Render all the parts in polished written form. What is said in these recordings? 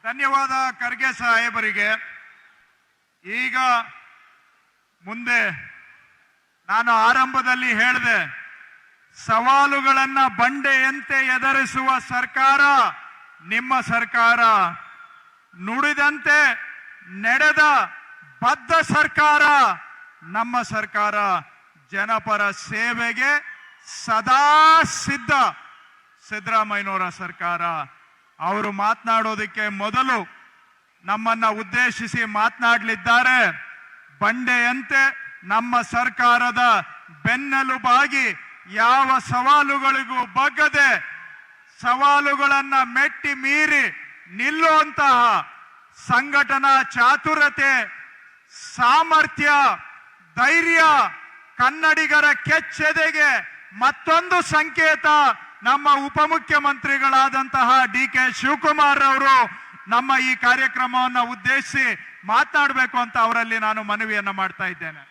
ಧನ್ಯವಾದ ಖರ್ಗೆ ಸಾಹೇಬರಿಗೆ. ಈಗ ಮುಂದೆ ನಾನು ಆರಂಭದಲ್ಲಿ ಹೇಳಿದೆ, ಸವಾಲುಗಳನ್ನ ಬಂಡೆಯಂತೆ ಎದುರಿಸುವ ಸರ್ಕಾರ ನಿಮ್ಮ ಸರ್ಕಾರ, ನುಡಿದಂತೆ ನಡೆದ ಬದ್ಧ ಸರ್ಕಾರ ನಮ್ಮ ಸರ್ಕಾರ, ಜನಪರ ಸೇವೆಗೆ ಸದಾ ಸಿದ್ಧ ಸಿದ್ದರಾಮಯ್ಯನವರ ಸರ್ಕಾರ. ಅವರು ಮಾತನಾಡೋದಕ್ಕೆ ಮೊದಲು ನಮ್ಮನ್ನ ಉದ್ದೇಶಿಸಿ ಮಾತನಾಡಲಿದ್ದಾರೆ. ಬಂಡೆಯಂತೆ ನಮ್ಮ ಸರ್ಕಾರದ ಬೆನ್ನೆಲುಬಾಗಿ ಯಾವ ಸವಾಲುಗಳಿಗೂ ಬಗ್ಗದೆ ಸವಾಲುಗಳನ್ನ ಮೆಟ್ಟಿ ಮೀರಿ ನಿಲ್ಲುವಂತಹ ಸಂಘಟನಾ ಚಾತುರತೆ, ಸಾಮರ್ಥ್ಯ, ಧೈರ್ಯ ಕನ್ನಡಿಗರ ಕೆಚ್ಚೆದೆಗೆ ಮತ್ತೊಂದು ಸಂಕೇತ ನಮ್ಮ ಉಪಮುಖ್ಯಮಂತ್ರಿಗಳಾದಂತಹ ಡಿ.ಕೆ. ಶಿವಕುಮಾರ್ ಅವರು ನಮ್ಮ ಈ ಕಾರ್ಯಕ್ರಮವನ್ನು ಉದ್ದೇಶಿಸಿ ಮಾತನಾಡಬೇಕು ಅಂತ ಅವರಲ್ಲಿ ನಾನು ಮನವಿಯನ್ನ ಮಾಡ್ತಾ ಇದ್ದೇನೆ.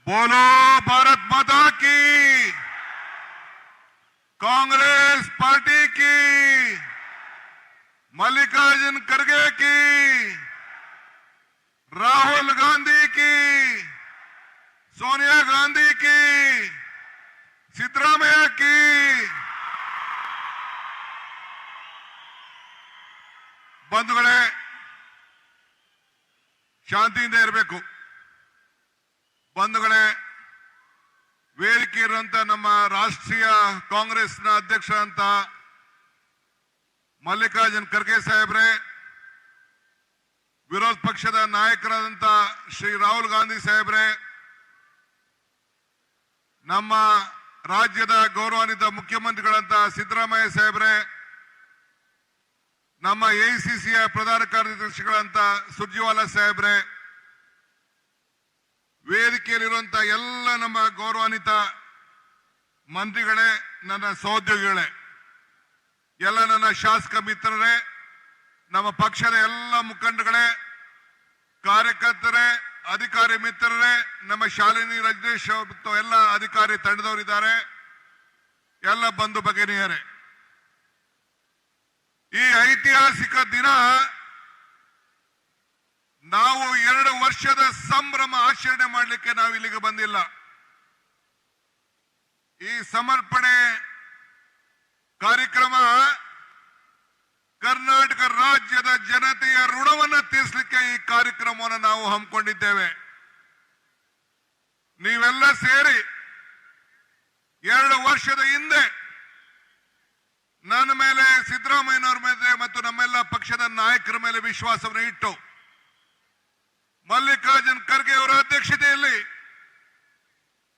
बोलो भारत माता की, कांग्रेस पार्टी की, मल्लिकार्जुन खड़गे की, राहुल गांधी की, सोनिया गांधी की, सिद्धरामಯ್ಯ की. ಬಂಧುಗಳೇ, ಶಾಂತಿಯಿಂದ ಇರಬೇಕು. ಬಂಧುಗಳೇ, ವೇದಿಕೆ ಇರುವಂತ ನಮ್ಮ ರಾಷ್ಟ್ರೀಯ ಕಾಂಗ್ರೆಸ್ನ ಅಧ್ಯಕ್ಷ ಅಂತ ಮಲ್ಲಿಕಾರ್ಜುನ್ ಖರ್ಗೆ ಸಾಹೇಬ್ರೆ, ವಿರೋಧ ಪಕ್ಷದ ನಾಯಕರಾದಂತ ಶ್ರೀ ರಾಹುಲ್ ಗಾಂಧಿ ಸಾಹೇಬ್ರೆ, ನಮ್ಮ ರಾಜ್ಯದ ಗೌರವಾನ್ವಿತ ಮುಖ್ಯಮಂತ್ರಿಗಳಂತ ಸಿದ್ದರಾಮಯ್ಯ ಸಾಹೇಬ್ರೆ, ನಮ್ಮ ಎಐಸಿಸಿಯ ಪ್ರಧಾನ ಕಾರ್ಯದರ್ಶಿಗಳಂತ ಸುರ್ಜೇವಾಲಾ ಸಾಹೇಬ್ರೆ, ವೇದಿಕೆಯಲ್ಲಿರುವಂತಹ ಎಲ್ಲ ನಮ್ಮ ಗೌರವಾನ್ವಿತ ಮಂತ್ರಿಗಳೇ, ನನ್ನ ಸಹೋದ್ಯೋಗಿಗಳೇ, ಎಲ್ಲ ನನ್ನ ಶಾಸಕ ಮಿತ್ರರೇ, ನಮ್ಮ ಪಕ್ಷದ ಎಲ್ಲ ಮುಖಂಡಗಳೇ, ಕಾರ್ಯಕರ್ತರೇ, ಅಧಿಕಾರಿ ಮಿತ್ರರೇ, ನಮ್ಮ ಶಾಲಿನಿ ರಜನೀಶ್ ಮತ್ತು ಎಲ್ಲ ಅಧಿಕಾರಿ ತಂಡದವರಿದ್ದಾರೆ, ಎಲ್ಲ ಬಂಧು ಭಗಿನಿಯರೇ, ಈ ಐತಿಹಾಸಿಕ ದಿನ ನಾವು 2 ವರ್ಷದ ಸಂಭ್ರಮ ಆಚರಣೆ ಮಾಡಲಿಕ್ಕೆ ನಾವು ಇಲ್ಲಿಗೆ ಬಂದಿಲ್ಲ. ಈ ಸಮರ್ಪಣೆ ಕಾರ್ಯಕ್ರಮ ಕರ್ನಾಟಕ ರಾಜ್ಯದ ಜನತೆಯ ಋಣವನ್ನು ತೀರಿಸಲಿಕ್ಕೆ ಈ ಕಾರ್ಯಕ್ರಮವನ್ನು ನಾವು ಹಮ್ಮಿಕೊಂಡಿದ್ದೇವೆ. ನೀವೆಲ್ಲ ಸೇರಿ 2 ವರ್ಷದ ಹಿಂದೆ ನನ್ನ ಮೇಲೆ, ಸಿದ್ದರಾಮಯ್ಯನವರ ಮೇಲೆ ಮತ್ತು ನಮ್ಮೆಲ್ಲ ಪಕ್ಷದ ನಾಯಕರ ಮೇಲೆ ವಿಶ್ವಾಸವನ್ನು ಇಟ್ಟು ಮಲ್ಲಿಕಾರ್ಜುನ್ ಖರ್ಗೆ ಅವರ ಅಧ್ಯಕ್ಷತೆಯಲ್ಲಿ,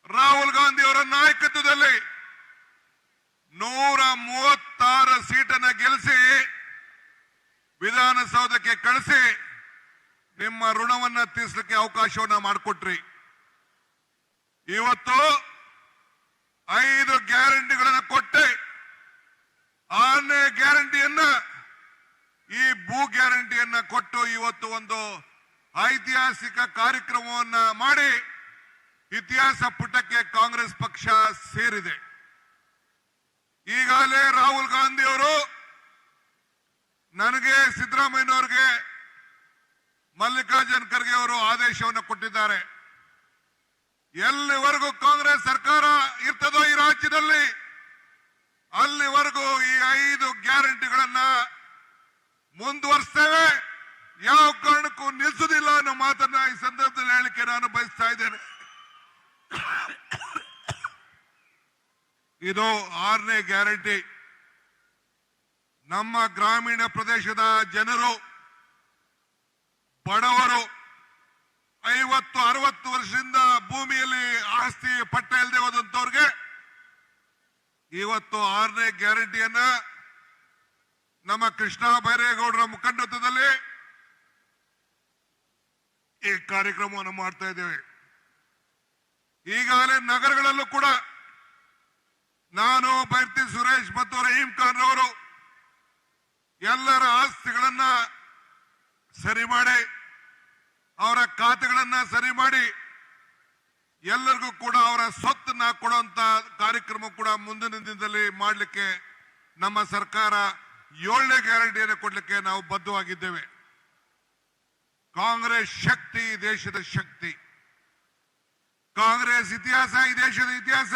ರಾಹುಲ್ ಗಾಂಧಿ ಅವರ ನಾಯಕತ್ವದಲ್ಲಿ 136 ಸೀಟನ್ನು ಗೆಲ್ಲಿಸಿ ವಿಧಾನಸೌಧಕ್ಕೆ ಕಳಿಸಿ ನಿಮ್ಮ ಋಣವನ್ನು ತೀರಿಸಲಿಕ್ಕೆ ಅವಕಾಶವನ್ನು ಮಾಡಿಕೊಟ್ರಿ. ಇವತ್ತು 5 ಗ್ಯಾರಂಟಿಗಳನ್ನು ಕೊಟ್ಟೆ, 6ನೇ ಗ್ಯಾರಂಟಿಯನ್ನ, ಈ ಭೂ ಗ್ಯಾರಂಟಿಯನ್ನ ಕೊಟ್ಟು ಇವತ್ತು ಒಂದು ಐತಿಹಾಸಿಕ ಕಾರ್ಯಕ್ರಮವನ್ನ ಮಾಡಿ ಇತಿಹಾಸ ಪುಟಕ್ಕೆ ಕಾಂಗ್ರೆಸ್ ಪಕ್ಷ ಸೇರಿದೆ. ಈಗಾಗಲೇ ರಾಹುಲ್ ಗಾಂಧಿ ಅವರು ನನಗೆ, ಸಿದ್ದರಾಮಯ್ಯನವರಿಗೆ, ಮಲ್ಲಿಕಾರ್ಜುನ್ ಖರ್ಗೆ ಅವರು ಆದೇಶವನ್ನು ಕೊಟ್ಟಿದ್ದಾರೆ. ಎಲ್ಲಿವರೆಗೂ ಕಾಂಗ್ರೆಸ್ ಸರ್ಕಾರ ಇರ್ತದೋ ಈ ರಾಜ್ಯದಲ್ಲಿ, ಅಲ್ಲಿವರೆಗೂ ಈ 5 ಗ್ಯಾರಂಟಿಗಳನ್ನ ಮುಂದುವರಿಸ್ತೇವೆ, ಯಾವ ಕಾರಣಕ್ಕೂ ನಿಲ್ಲಿಸುವುದಿಲ್ಲ ಅನ್ನೋ ಮಾತನ್ನ ಈ ಸಂದರ್ಭದಲ್ಲಿ ಹೇಳಿಕೆ ನಾನು ಬಯಸ್ತಾ ಇದ್ದೇನೆ. ಇದು 6ನೇ ಗ್ಯಾರಂಟಿ. ನಮ್ಮ ಗ್ರಾಮೀಣ ಪ್ರದೇಶದ ಜನರು, ಬಡವರು, 50-60 ವರ್ಷದಿಂದ ಭೂಮಿಯಲ್ಲಿ ಆಸ್ತಿ ಪಟ್ಟ ಇಲ್ಲದೆ ಹೋದಂತವ್ರಿಗೆ ಇವತ್ತು 6ನೇ ಗ್ಯಾರಂಟಿಯನ್ನ ನಮ್ಮ ಕೃಷ್ಣ ಬೈರೇಗೌಡರ ಮುಖಂಡತ್ವದಲ್ಲಿ ಈ ಕಾರ್ಯಕ್ರಮವನ್ನು ಮಾಡ್ತಾ ಇದ್ದೇವೆ. ಈಗಾಗಲೇ ನಗರಗಳಲ್ಲೂ ಕೂಡ ನಾನು, ಬೈರ್ತಿ ಸುರೇಶ್ ಮತ್ತು ರಹೀಂ ಖಾನ್ ಅವರು ಎಲ್ಲರ ಆಸ್ತಿಗಳನ್ನ ಸರಿ ಮಾಡಿ, ಅವರ ಖಾತೆಗಳನ್ನ ಸರಿ ಮಾಡಿ ಎಲ್ಲರಿಗೂ ಕೂಡ ಅವರ ಸ್ವತ್ತನ್ನ ಕೊಡುವಂತ ಕಾರ್ಯಕ್ರಮ ಕೂಡ ಮುಂದಿನ ದಿನದಲ್ಲಿ ಮಾಡಲಿಕ್ಕೆ ನಮ್ಮ ಸರ್ಕಾರ 7ನೇ ಗ್ಯಾರಂಟಿಯನ್ನು ಕೊಡಲಿಕ್ಕೆ ನಾವು ಬದ್ಧವಾಗಿದ್ದೇವೆ. ಕಾಂಗ್ರೆಸ್ ಶಕ್ತಿ ಈ ದೇಶದ ಶಕ್ತಿ. ಕಾಂಗ್ರೆಸ್ ಇತಿಹಾಸ ಈ ದೇಶದ ಇತಿಹಾಸ.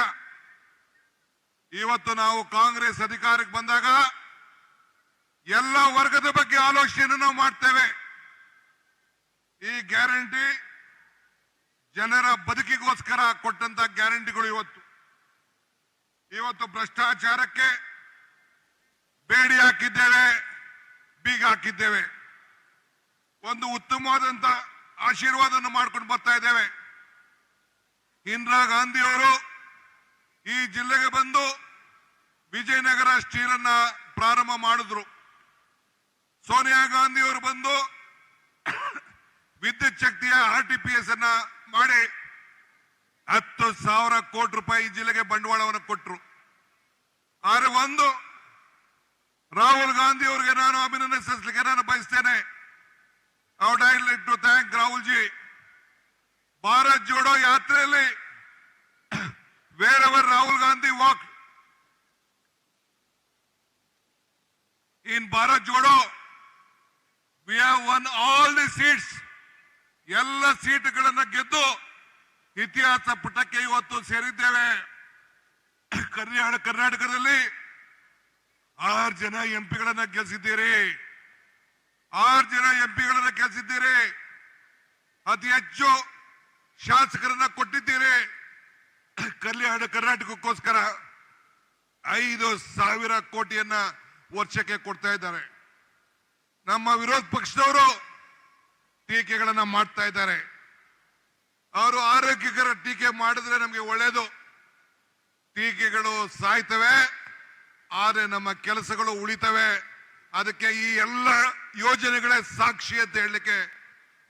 ಇವತ್ತು ನಾವು ಕಾಂಗ್ರೆಸ್ ಅಧಿಕಾರಕ್ಕೆ ಬಂದಾಗ ಎಲ್ಲ ವರ್ಗದ ಬಗ್ಗೆ ಆಲೋಚನೆ ನಾವು ಮಾಡ್ತೇವೆ. ಈ ಗ್ಯಾರಂಟಿ ಜನರ ಬದುಕಿಗೋಸ್ಕರ ಕೊಟ್ಟಂತ ಗ್ಯಾರಂಟಿಗಳು. ಇವತ್ತು ಭ್ರಷ್ಟಾಚಾರಕ್ಕೆ ಬೇಡಿ ಹಾಕಿದ್ದೇವೆ, ಬೀಗ ಹಾಕಿದ್ದೇವೆ. ಒಂದು ಉತ್ತಮವಾದಂತ ಆಶೀರ್ವಾದವನ್ನು ಮಾಡ್ಕೊಂಡು ಬರ್ತಾ ಇದ್ದೇವೆ. ಇಂದಿರಾ ಗಾಂಧಿ ಅವರು ಈ ಜಿಲ್ಲೆಗೆ ಬಂದು ವಿಜಯನಗರ ಸ್ಟೀಲ್ ಅನ್ನ ಪ್ರಾರಂಭ ಮಾಡಿದ್ರು. ಸೋನಿಯಾ ಗಾಂಧಿ ಅವರು ಬಂದು ವಿದ್ಯುತ್ ಶಕ್ತಿಯ RTPS ಅನ್ನ ಮಾಡಿ 10,000 ಕೋಟಿ ರೂಪಾಯಿ ಈ ಜಿಲ್ಲೆಗೆ ಬಂಡವಾಳವನ್ನು ಕೊಟ್ಟರು. ಆದ್ರೆ ಒಂದು ರಾಹುಲ್ ಗಾಂಧಿ ಅವರಿಗೆ ನಾನು ಅಭಿನಂದಿಸಲಿಕ್ಕೆ ನಾನು ಬಯಸ್ತೇನೆ. I would like to thank Rahul ji. Bharat Jodo ಯಾತ್ರೆಯಲ್ಲಿ wherever Rahul Gandhi walked in Bharat Jodo, we have won all the seats. ಎಲ್ಲ ಸೀಟುಗಳನ್ನು ಗೆದ್ದು ಇತಿಹಾಸ ಪುಟಕ್ಕೆ ಇವತ್ತು ಸೇರಿದ್ದೇವೆ. ಕರ್ನಾಟಕದಲ್ಲಿ 6 ಜನ ಎಂಪಿಗಳನ್ನ ಗೆಲ್ಲಿಸಿದ್ದೀರಿ. 6 ಜನ ಎಂಪಿಗಳನ್ನ ಗೆಲ್ಲಿಸಿದ್ದೀರಿ. ಅತಿ ಹೆಚ್ಚು ಶಾಸಕರನ್ನ ಕೊಟ್ಟಿದ್ದೀರಿ. ಕರ್ನಾಟಕಕ್ಕೋಸ್ಕರ 5,000 ಕೋಟಿಯನ್ನ ವರ್ಷಕ್ಕೆ ಕೊಡ್ತಾ ಇದ್ದಾರೆ. ನಮ್ಮ ವಿರೋಧ ಪಕ್ಷದವರು ಟೀಕೆಗಳನ್ನ ಮಾಡ್ತಾ ಇದ್ದಾರೆ. ಅವರು ಆರೋಗ್ಯಕರ ಟೀಕೆ ಮಾಡಿದ್ರೆ ನಮಗೆ ಒಳ್ಳೇದು. ಟೀಕೆಗಳು ಸಾಯ್ತವೆ, ಆದ್ರೆ ನಮ್ಮ ಕೆಲಸಗಳು ಉಳಿತವೆ. ಅದಕ್ಕೆ ಈ ಎಲ್ಲ ಯೋಜನೆಗಳೇ ಸಾಕ್ಷಿ ಅಂತ ಹೇಳಲಿಕ್ಕೆ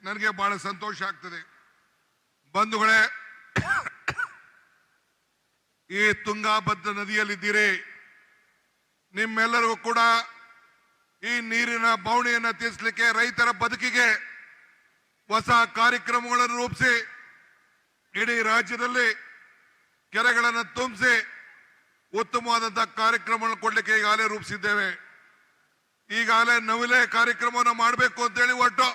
ನನಗೆ ಬಹಳ ಸಂತೋಷ ಆಗ್ತದೆ. ಬಂಧುಗಳೇ, ಈ ತುಂಗಾಭದ್ರಾ ನದಿಯಲ್ಲಿದ್ದೀರಿ. ನಿಮ್ಮೆಲ್ಲರಿಗೂ ಕೂಡ ಈ ನೀರಿನ ಬವಣೆಯನ್ನು ತೀರಿಸಲಿಕ್ಕೆ, ರೈತರ ಬದುಕಿಗೆ ಹೊಸ ಕಾರ್ಯಕ್ರಮಗಳನ್ನು ರೂಪಿಸಿ ಇಡೀ ರಾಜ್ಯದಲ್ಲಿ ಕೆರೆಗಳನ್ನು ತುಂಬಿಸಿ ಉತ್ತಮವಾದಂತಹ ಕಾರ್ಯಕ್ರಮಗಳನ್ನು ಕೊಡಲಿಕ್ಕೆ ಈಗಾಗಲೇ ರೂಪಿಸಿದ್ದೇವೆ. ಈಗಾಗಲೇ ನವಿಲೆ ಕಾರ್ಯಕ್ರಮವನ್ನು ಮಾಡಬೇಕು ಅಂತೇಳಿ ಹೊರಟು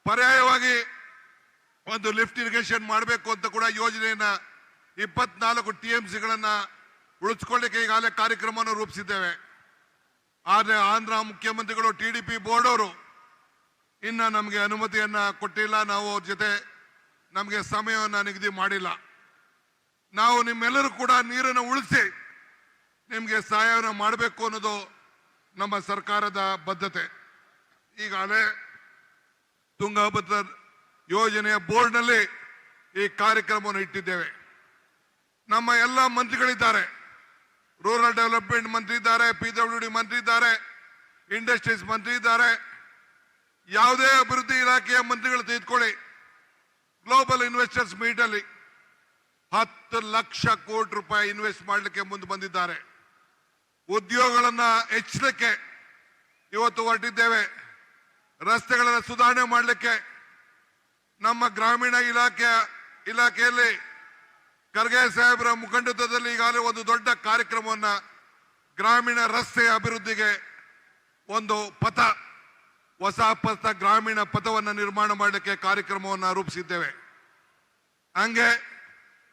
ಪರ್ಯಾಯವಾಗಿ ಒಂದು ಲಿಫ್ಟ್ ಇರಿಗೇಷನ್ ಮಾಡಬೇಕು ಅಂತ ಕೂಡ ಯೋಜನೆಯನ್ನ 24 TMCಗಳನ್ನ ಉಳಿಸ್ಕೊಳ್ಳಿಕ್ಕೆ ಈಗಾಗಲೇ ಕಾರ್ಯಕ್ರಮವನ್ನು ರೂಪಿಸಿದ್ದೇವೆ. ಆದ್ರೆ ಆಂಧ್ರ ಮುಖ್ಯಮಂತ್ರಿಗಳು TDP ಬೋರ್ಡ್ ಅವರು ಇನ್ನ ನಮಗೆ ಅನುಮತಿಯನ್ನ ಕೊಟ್ಟಿಲ್ಲ. ನಾವು ಅವ್ರ ಜೊತೆ ನಮಗೆ ಸಮಯವನ್ನು ನಿಗದಿ ಮಾಡಿಲ್ಲ. ನಾವು ನಿಮ್ಮೆಲ್ಲರೂ ಕೂಡ ನೀರನ್ನು ಉಳಿಸಿ ನಿಮಗೆ ಸಹಾಯವನ್ನು ಮಾಡಬೇಕು ಅನ್ನೋದು ನಮ್ಮ ಸರ್ಕಾರದ ಬದ್ಧತೆ. ಈಗಾಗಲೇ ತುಂಗಭದ್ರಾ ಯೋಜನೆಯ ಬೋರ್ಡ್ನಲ್ಲಿ ಈ ಕಾರ್ಯಕ್ರಮವನ್ನು ಇಟ್ಟಿದ್ದೇವೆ. ನಮ್ಮ ಎಲ್ಲ ಮಂತ್ರಿಗಳಿದ್ದಾರೆ. ರೂರಲ್ ಡೆವಲಪ್ಮೆಂಟ್ ಮಂತ್ರಿ ಇದ್ದಾರೆ, PWD ಮಂತ್ರಿ ಇದ್ದಾರೆ, ಇಂಡಸ್ಟ್ರೀಸ್ ಮಂತ್ರಿ ಇದ್ದಾರೆ. ಯಾವುದೇ ಅಭಿವೃದ್ಧಿ ಇಲಾಖೆಯ ಮಂತ್ರಿಗಳು ತೆಗೆದುಕೊಳ್ಳಿ, ಗ್ಲೋಬಲ್ ಇನ್ವೆಸ್ಟರ್ಸ್ ಮೀಟ್ ಅಲ್ಲಿ 10 ಲಕ್ಷ ಕೋಟಿ ರೂಪಾಯಿ ಇನ್ವೆಸ್ಟ್ ಮಾಡಲಿಕ್ಕೆ ಮುಂದೆ ಬಂದಿದ್ದಾರೆ. ಉದ್ಯೋಗಗಳನ್ನ ಹೆಚ್ಚಲಿಕ್ಕೆ ಇವತ್ತು ಹೊರಟಿದ್ದೇವೆ. ರಸ್ತೆಗಳನ್ನು ಸುಧಾರಣೆ ಮಾಡಲಿಕ್ಕೆ ನಮ್ಮ ಗ್ರಾಮೀಣ ಇಲಾಖೆಯಲ್ಲಿ ಖರ್ಗೆ ಸಾಹೇಬರ ಮುಖಂಡತ್ವದಲ್ಲಿ ಈಗಾಗಲೇ ಒಂದು ದೊಡ್ಡ ಕಾರ್ಯಕ್ರಮವನ್ನ ಗ್ರಾಮೀಣ ರಸ್ತೆ ಅಭಿವೃದ್ಧಿಗೆ ಒಂದು ಹೊಸ ಗ್ರಾಮೀಣ ಪಥವನ್ನು ನಿರ್ಮಾಣ ಮಾಡಲಿಕ್ಕೆ ಕಾರ್ಯಕ್ರಮವನ್ನು ರೂಪಿಸಿದ್ದೇವೆ. ಹಂಗೆ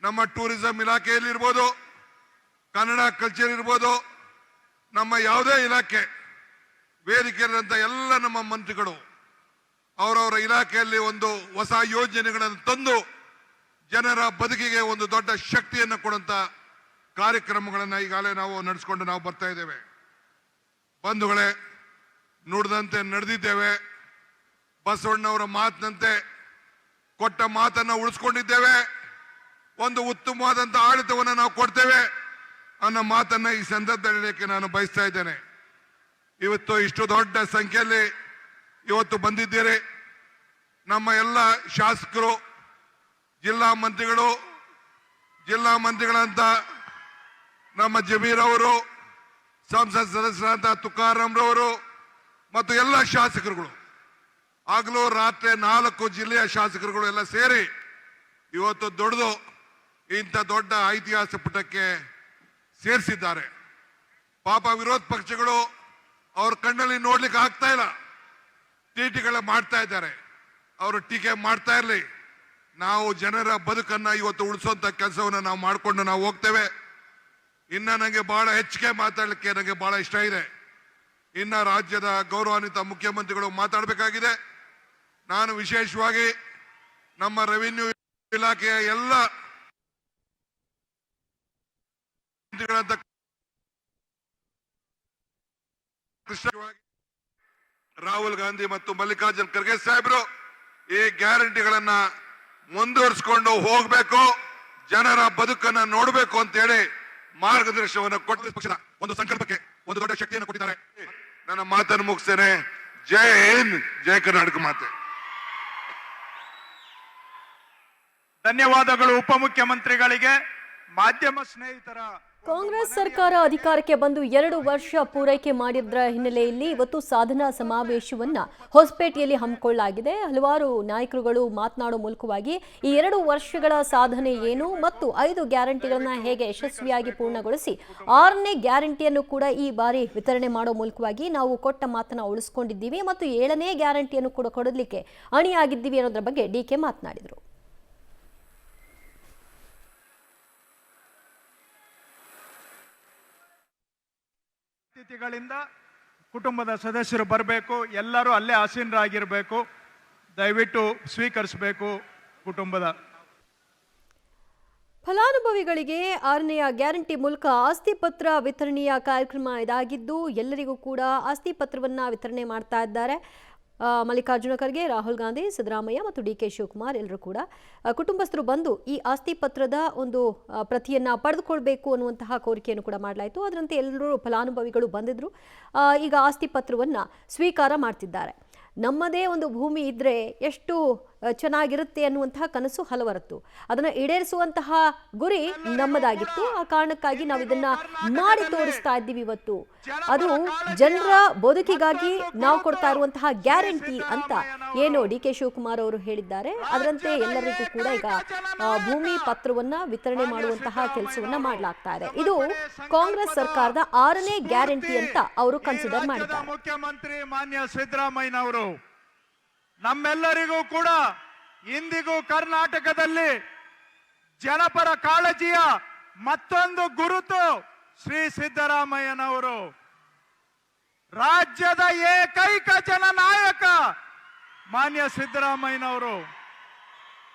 ನಮ್ಮ ಟೂರಿಸಂ ಇಲಾಖೆಯಲ್ಲಿ ಇರ್ಬೋದು, ಕನ್ನಡ ಕಲ್ಚರ್ ಇರ್ಬೋದು, ನಮ್ಮ ಯಾವುದೇ ಇಲಾಖೆ ವೇದಿಕೆಯಲ್ಲಿರುವಂತ ಎಲ್ಲ ನಮ್ಮ ಮಂತ್ರಿಗಳು ಅವರವರ ಇಲಾಖೆಯಲ್ಲಿ ಒಂದು ಹೊಸ ಯೋಜನೆಗಳನ್ನು ತಂದು ಜನರ ಬದುಕಿಗೆ ಒಂದು ದೊಡ್ಡ ಶಕ್ತಿಯನ್ನು ಕೊಡುವಂತ ಕಾರ್ಯಕ್ರಮಗಳನ್ನು ಈಗಾಗಲೇ ನಾವು ನಡೆಸಿಕೊಂಡು ನಾವು ಬರ್ತಾ ಇದ್ದೇವೆ. ಬಂಧುಗಳೇ, ನುಡಿದಂತೆ ನಡೆದಿದ್ದೇವೆ. ಬಸವಣ್ಣವರ ಮಾತಿನಂತೆ ಕೊಟ್ಟ ಮಾತನ್ನು ಉಳಿಸ್ಕೊಂಡಿದ್ದೇವೆ. ಒಂದು ಉತ್ತಮವಾದಂತ ಆಡಳಿತವನ್ನು ನಾವು ಕೊಡ್ತೇವೆ ಅನ್ನೋ ಮಾತನ್ನ ಈ ಸಂದರ್ಭದಲ್ಲಿ ನಾನು ಬಯಸ್ತಾ ಇದ್ದೇನೆ. ಇವತ್ತು ಇಷ್ಟು ದೊಡ್ಡ ಸಂಖ್ಯೆಯಲ್ಲಿ ಇವತ್ತು ಬಂದಿದ್ದೀರಿ. ನಮ್ಮ ಎಲ್ಲ ಶಾಸಕರು, ಜಿಲ್ಲಾ ಮಂತ್ರಿಗಳಂತ ನಮ್ಮ ಜಮೀರ್ ಅವರು, ಸಂಸತ್ ಸದಸ್ಯರಾದಂತ ತುಕಾರಾಮ್ ರವರು ಮತ್ತು ಎಲ್ಲ ಶಾಸಕರುಗಳು, ಹಗಲು ರಾತ್ರಿ 4 ಜಿಲ್ಲೆಯ ಶಾಸಕರುಗಳು ಎಲ್ಲ ಸೇರಿ ಇವತ್ತು ದೊಡ್ಡದು ಇಂಥ ದೊಡ್ಡ ಐತಿಹಾಸಿಕ ಪುಟಕ್ಕೆ ಸೇರಿಸಿದ್ದಾರೆ. ಪಾಪ ವಿರೋಧ ಪಕ್ಷಗಳು ಅವ್ರ ಕಣ್ಣಲ್ಲಿ ನೋಡ್ಲಿಕ್ಕೆ ಆಗ್ತಾ ಇಲ್ಲ, ಟೀಕೆಗಳ ಮಾಡ್ತಾ ಇದ್ದಾರೆ. ಅವರು ಟೀಕೆ ಮಾಡ್ತಾ ಇರಲಿ, ನಾವು ಜನರ ಬದುಕನ್ನ ಇವತ್ತು ಉಳಿಸುವಂತ ಕೆಲಸವನ್ನ ನಾವು ಮಾಡಿಕೊಂಡು ನಾವು ಹೋಗ್ತೇವೆ. ಇನ್ನ ನನಗೆ ಬಹಳ ಹೆಚ್ಚಿಗೆ ಮಾತಾಡಲಿಕ್ಕೆ ನನಗೆ ಬಹಳ ಇಷ್ಟ ಇದೆ. ಇನ್ನ ರಾಜ್ಯದ ಗೌರವಾನ್ವಿತ ಮುಖ್ಯಮಂತ್ರಿಗಳು ಮಾತಾಡಬೇಕಾಗಿದೆ. ನಾನು ವಿಶೇಷವಾಗಿ ನಮ್ಮ ರೆವಿನ್ಯೂ ಇಲಾಖೆಯ ಎಲ್ಲ ರಾಹುಲ್ ಗಾಂಧಿ ಮತ್ತು ಮಲ್ಲಿಕಾರ್ಜುನ್ ಖರ್ಗೆ ಸಾಹೇಬರು ಈ ಗ್ಯಾರಂಟಿಗಳನ್ನ ಮುಂದುವರಿಸಿಕೊಂಡು ಹೋಗಬೇಕು, ಜನರ ಬದುಕನ್ನ ನೋಡಬೇಕು ಅಂತ ಹೇಳಿ ಮಾರ್ಗದರ್ಶನವನ್ನು ಕೊಟ್ಟ ಪಕ್ಷದ ಒಂದು ಸಂಕಲ್ಪಕ್ಕೆ ಒಂದು ದೊಡ್ಡ ಶಕ್ತಿಯನ್ನು ಕೊಟ್ಟಿದ್ದಾರೆ. ನನ್ನ ಮಾತನ್ನು ಮುಗಿಸ್ತೇನೆ. ಜೈ ಹಿಂದ್, ಜೈ ಕರ್ನಾಟಕ ಮಾತೆ. ಧನ್ಯವಾದಗಳು ಉಪಮುಖ್ಯಮಂತ್ರಿಗಳಿಗೆ. ಮಾಧ್ಯಮ ಸ್ನೇಹಿತರ ಕಾಂಗ್ರೆಸ್ ಸರ್ಕಾರ ಅಧಿಕಾರಕ್ಕೆ ಬಂದು 2 ವರ್ಷ ಪೂರೈಕೆ ಮಾಡಿದ್ರ ಹಿನ್ನೆಲೆಯಲ್ಲಿ ಇವತ್ತು ಸಾಧನಾ ಸಮಾವೇಶವನ್ನ ಹೊಸಪೇಟೆಯಲ್ಲಿ ಹಮ್ಮಿಕೊಳ್ಳಲಾಗಿದೆ. ಹಲವಾರು ನಾಯಕರುಗಳು ಮಾತನಾಡುವ ಮೂಲಕವಾಗಿ ಈ 2 ವರ್ಷಗಳ ಸಾಧನೆ ಏನು ಮತ್ತು 5 ಗ್ಯಾರಂಟಿಗಳನ್ನ ಹೇಗೆ ಯಶಸ್ವಿಯಾಗಿ ಪೂರ್ಣಗೊಳಿಸಿ 6ನೇ ಗ್ಯಾರಂಟಿಯನ್ನು ಕೂಡ ಈ ಬಾರಿ ವಿತರಣೆ ಮಾಡೋ ಮೂಲಕವಾಗಿ ನಾವು ಕೊಟ್ಟ ಮಾತನ್ನ ಉಳಿಸಿಕೊಂಡಿದ್ದೀವಿ ಮತ್ತು 7ನೇ ಗ್ಯಾರಂಟಿಯನ್ನು ಕೂಡ ಕೊಡಲಿಕ್ಕೆ ಅಣಿಯಾಗಿದ್ದೀವಿ ಅನ್ನೋದ್ರ ಬಗ್ಗೆ ಡಿಕೆ ಮಾತನಾಡಿದರು. ಅತಿಥಿಗಳಿಂದ ಕುಟುಂಬದ ಸದಸ್ಯರು ಬರಬೇಕು, ಎಲ್ಲರೂ ಅಲ್ಲೇ ಆಸೀನರಾಗಿರಬೇಕು. ದಯವಿಟ್ಟು ಸ್ವೀಕರಿಸಬೇಕು ಕುಟುಂಬದ ಫಲಾನುಭವಿಗಳಿಗೆ 6ನೇ ಗ್ಯಾರಂಟಿ ಮೂಲಕ ಆಸ್ತಿ ಪತ್ರ ವಿತರಣೆಯ ಕಾರ್ಯಕ್ರಮ ಇದಾಗಿದ್ದು ಎಲ್ಲರಿಗೂ ಕೂಡ ಆಸ್ತಿ ಪತ್ರವನ್ನ ವಿತರಣೆ ಮಾಡ್ತಾ ಇದ್ದಾರೆ. ಮಲ್ಲಿಕಾರ್ಜುನ ಖರ್ಗೆ, ರಾಹುಲ್ ಗಾಂಧಿ, ಸಿದ್ದರಾಮಯ್ಯ ಮತ್ತು ಡಿಕೆ ಶಿವಕುಮಾರ್ ಎಲ್ಲರೂ ಕೂಡ ಕುಟುಂಬಸ್ಥರು ಬಂದು ಈ ಆಸ್ತಿ ಪತ್ರದ ಒಂದು ಪ್ರತಿಯನ್ನ ಪಡೆದುಕೊಳ್ಬೇಕು ಅನ್ನುವಂತಹ ಕೋರಿಕೆಯನ್ನು ಕೂಡ ಮಾಡಲಾಯಿತು. ಅದರಂತೆ ಎಲ್ಲರೂ ಫಲಾನುಭವಿಗಳು ಬಂದಿದ್ರು. ಈಗ ಆಸ್ತಿ ಪತ್ರವನ್ನ ಸ್ವೀಕಾರ ಮಾಡ್ತಿದ್ದಾರೆ. ನಮ್ಮದೇ ಒಂದು ಭೂಮಿ ಇದ್ರೆ ಎಷ್ಟು ಚೆನ್ನಾಗಿರುತ್ತೆ ಅನ್ನುವಂತಹ ಕನಸು ಹಲವರತ್ತು. ಅದನ್ನು ಈಡೇರಿಸುವಂತಹ ಗುರಿ ನಮ್ಮದಾಗಿತ್ತು. ಆ ಕಾರಣಕ್ಕಾಗಿ ನಾವು ಇದನ್ನ ಮಾಡಿ ತೋರಿಸ್ತಾ ಇದ್ದೀವಿ ಇವತ್ತು. ಅದು ಜನರ ಬದುಕಿಗಾಗಿ ನಾವು ಕೊಡ್ತಾ ಇರುವಂತಹ ಗ್ಯಾರಂಟಿ ಅಂತ ಏನು ಡಿಕೆ ಶಿವಕುಮಾರ್ ಅವರು ಹೇಳಿದ್ದಾರೆ. ಅದರಂತೆ ಎಲ್ಲರಿಗೂ ಕೂಡ ಈಗ ಭೂಮಿ ಪತ್ರವನ್ನ ವಿತರಣೆ ಮಾಡುವಂತಹ ಕೆಲಸವನ್ನ ಮಾಡಲಾಗ್ತಾ ಇದೆ. ಇದು ಕಾಂಗ್ರೆಸ್ ಸರ್ಕಾರದ 6ನೇ ಗ್ಯಾರಂಟಿ ಅಂತ ಅವರು ಕನ್ಸಿಡರ್ ಮಾಡಿದ್ದಾರೆ. ಮುಖ್ಯಮಂತ್ರಿ ಮಾನ್ಯ ಸಿದ್ದರಾಮಯ್ಯನವರು ನಮ್ಮೆಲ್ಲರಿಗೂ ಕೂಡ ಇಂದಿಗೂ ಕರ್ನಾಟಕದಲ್ಲಿ ಜನಪರ ಕಾಳಜಿಯ ಮತ್ತೊಂದು ಗುರುತು ಶ್ರೀ ಸಿದ್ದರಾಮಯ್ಯನವರು. ರಾಜ್ಯದ ಏಕೈಕ ಜನನಾಯಕ ಮಾನ್ಯ ಸಿದ್ದರಾಮಯ್ಯನವರು.